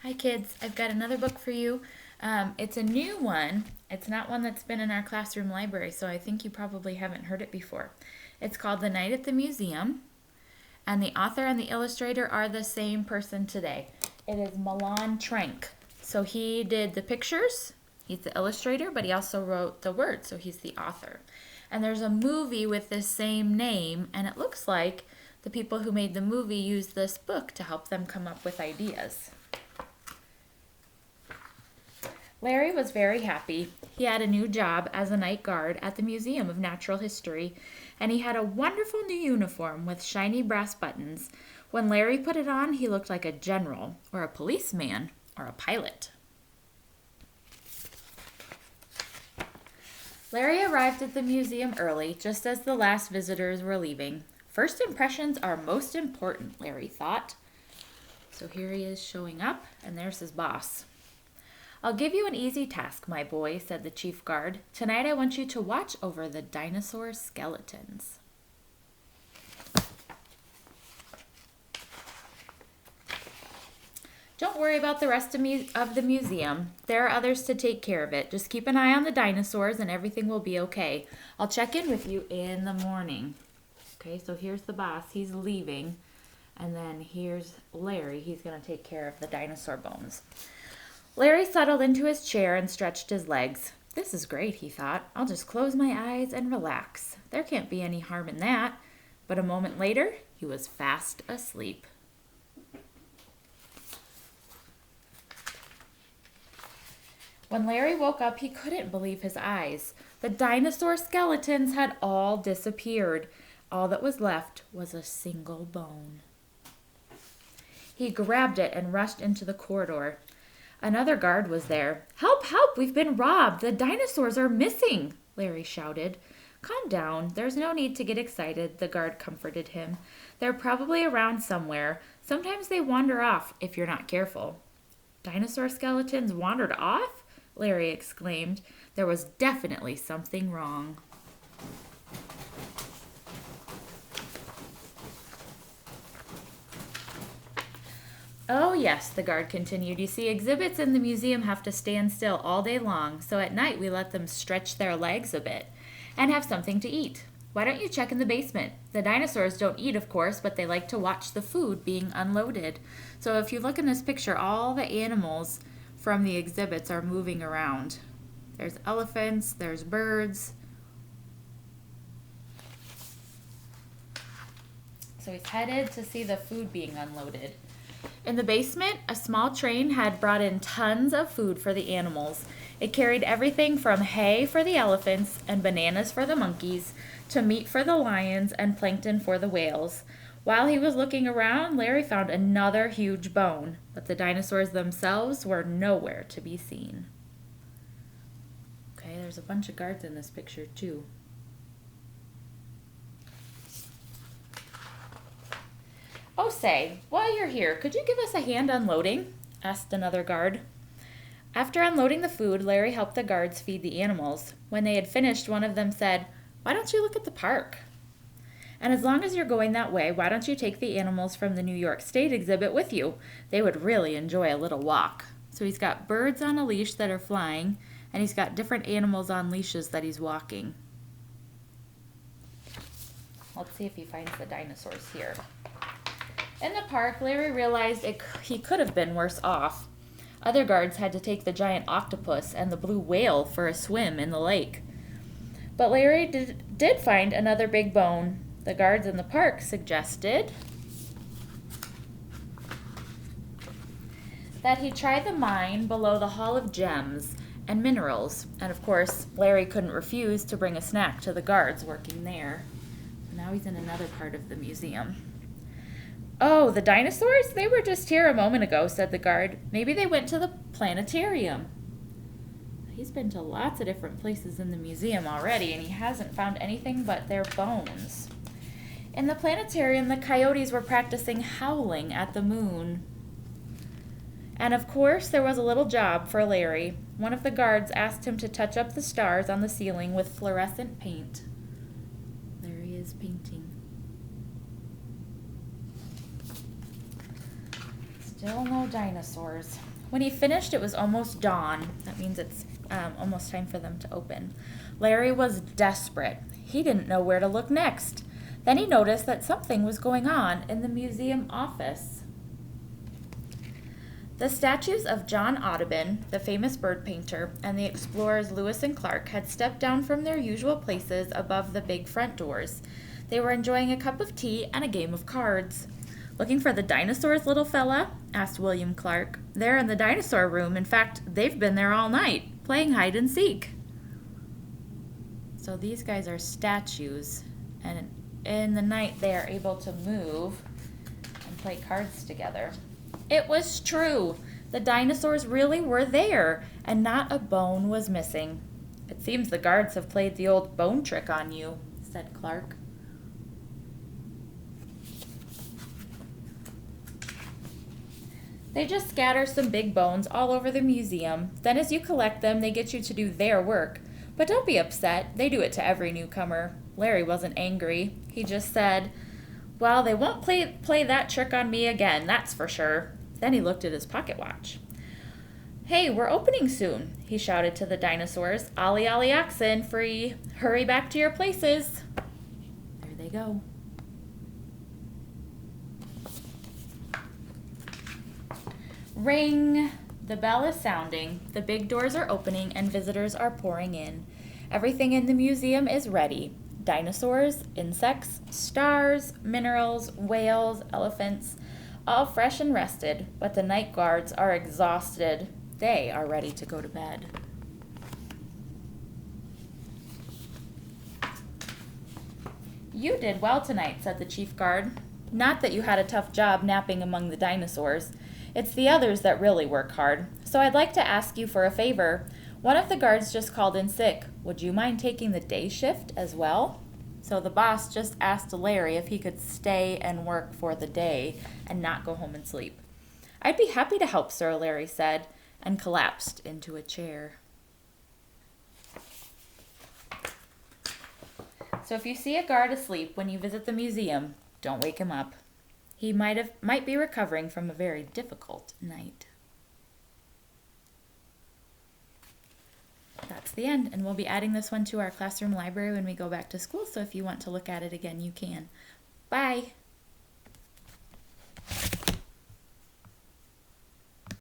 Hi, kids. I've got another book for you. It's a new one. It's not one that's been in our classroom library, so I think you probably haven't heard it before. It's called The Night at the Museum, and the author and the illustrator are the same person today. It is Milan Trank. So he did the pictures, he's the illustrator, but he also wrote the words, so he's the author. And there's a movie with the same name, and it looks like the people who made the movie used this book to help them come up with ideas. Larry was very happy. He had a new job as a night guard at the Museum of Natural History, and he had a wonderful new uniform with shiny brass buttons. When Larry put it on, he looked like a general, or a policeman, or a pilot. Larry arrived at the museum early, just as the last visitors were leaving. First impressions are most important, Larry thought. So here he is showing up, and there's his boss. I'll give you an easy task, my boy, said the chief guard. Tonight I want you to watch over the dinosaur skeletons. Don't worry about the rest of the museum. There are others to take care of it. Just keep an eye on the dinosaurs and everything will be okay. I'll check in with you in the morning. Okay, so here's the boss. He's leaving. And then here's Larry. He's going to take care of the dinosaur bones. Larry settled into his chair and stretched his legs. This is great, he thought. I'll just close my eyes and relax. There can't be any harm in that. But a moment later, he was fast asleep. When Larry woke up, he couldn't believe his eyes. The dinosaur skeletons had all disappeared. All that was left was a single bone. He grabbed it and rushed into the corridor. Another guard was there. Help, help, we've been robbed. The dinosaurs are missing, Larry shouted. Calm down. There's no need to get excited, the guard comforted him. They're probably around somewhere. Sometimes they wander off if you're not careful. Dinosaur skeletons wandered off? Larry exclaimed. There was definitely something wrong. Oh, yes, the guard continued. You see, exhibits in the museum have to stand still all day long, so at night we let them stretch their legs a bit and have something to eat. Why don't you check in the basement? The dinosaurs don't eat, of course, but they like to watch the food being unloaded. So if you look in this picture, all the animals from the exhibits are moving around. There's elephants, there's birds. So he's headed to see the food being unloaded. In the basement, a small train had brought in tons of food for the animals. It carried everything from hay for the elephants and bananas for the monkeys to meat for the lions and plankton for the whales. While he was looking around, Larry found another huge bone, but the dinosaurs themselves were nowhere to be seen. Okay, there's a bunch of guards in this picture too. Oh, say, while you're here, could you give us a hand unloading? Asked another guard. After unloading the food, Larry helped the guards feed the animals. When they had finished, one of them said, Why don't you look at the park? And as long as you're going that way, why don't you take the animals from the New York State exhibit with you? They would really enjoy a little walk. So he's got birds on a leash that are flying, and he's got different animals on leashes that he's walking. Let's see if he finds the dinosaurs here. In the park, Larry realized he could have been worse off. Other guards had to take the giant octopus and the blue whale for a swim in the lake. But Larry did find another big bone. The guards in the park suggested that he try the mine below the Hall of Gems and Minerals. And of course, Larry couldn't refuse to bring a snack to the guards working there. Now he's in another part of the museum. Oh, the dinosaurs? They were just here a moment ago, said the guard. Maybe they went to the planetarium. He's been to lots of different places in the museum already, and he hasn't found anything but their bones. In the planetarium, the coyotes were practicing howling at the moon. And of course, there was a little job for Larry. One of the guards asked him to touch up the stars on the ceiling with fluorescent paint. There he is painting. Still no dinosaurs. When he finished, it was almost dawn. That means it's almost time for them to open. Larry was desperate. He didn't know where to look next. Then he noticed that something was going on in the museum office. The statues of John Audubon, the famous bird painter, and the explorers Lewis and Clark had stepped down from their usual places above the big front doors. They were enjoying a cup of tea and a game of cards. "Looking for the dinosaurs, little fella?" asked William Clark. "They're in the dinosaur room. In fact, they've been there all night, playing hide and seek." So these guys are statues, and in the night they are able to move and play cards together. It was true. The dinosaurs really were there, and not a bone was missing. "It seems the guards have played the old bone trick on you," said Clark. "They just scatter some big bones all over the museum. Then as you collect them, they get you to do their work. But don't be upset. They do it to every newcomer." Larry wasn't angry. He just said, "Well, they won't play that trick on me again, that's for sure." Then he looked at his pocket watch. "Hey, we're opening soon," he shouted to the dinosaurs. "Ollie, ollie, oxen, free. Hurry back to your places." There they go. Ring! The bell is sounding, the big doors are opening, and visitors are pouring in. Everything in the museum is ready. Dinosaurs, insects, stars, minerals, whales, elephants, all fresh and rested, but the night guards are exhausted. They are ready to go to bed. "You did well tonight," said the chief guard. "Not that you had a tough job napping among the dinosaurs. It's the others that really work hard. So I'd like to ask you for a favor. One of the guards just called in sick. Would you mind taking the day shift as well?" So the boss just asked Larry if he could stay and work for the day and not go home and sleep. "I'd be happy to help, sir," Larry said, and collapsed into a chair. So if you see a guard asleep when you visit the museum, don't wake him up. He might be recovering from a very difficult night. That's the end, and we'll be adding this one to our classroom library when we go back to school, so if you want to look at it again, you can. Bye!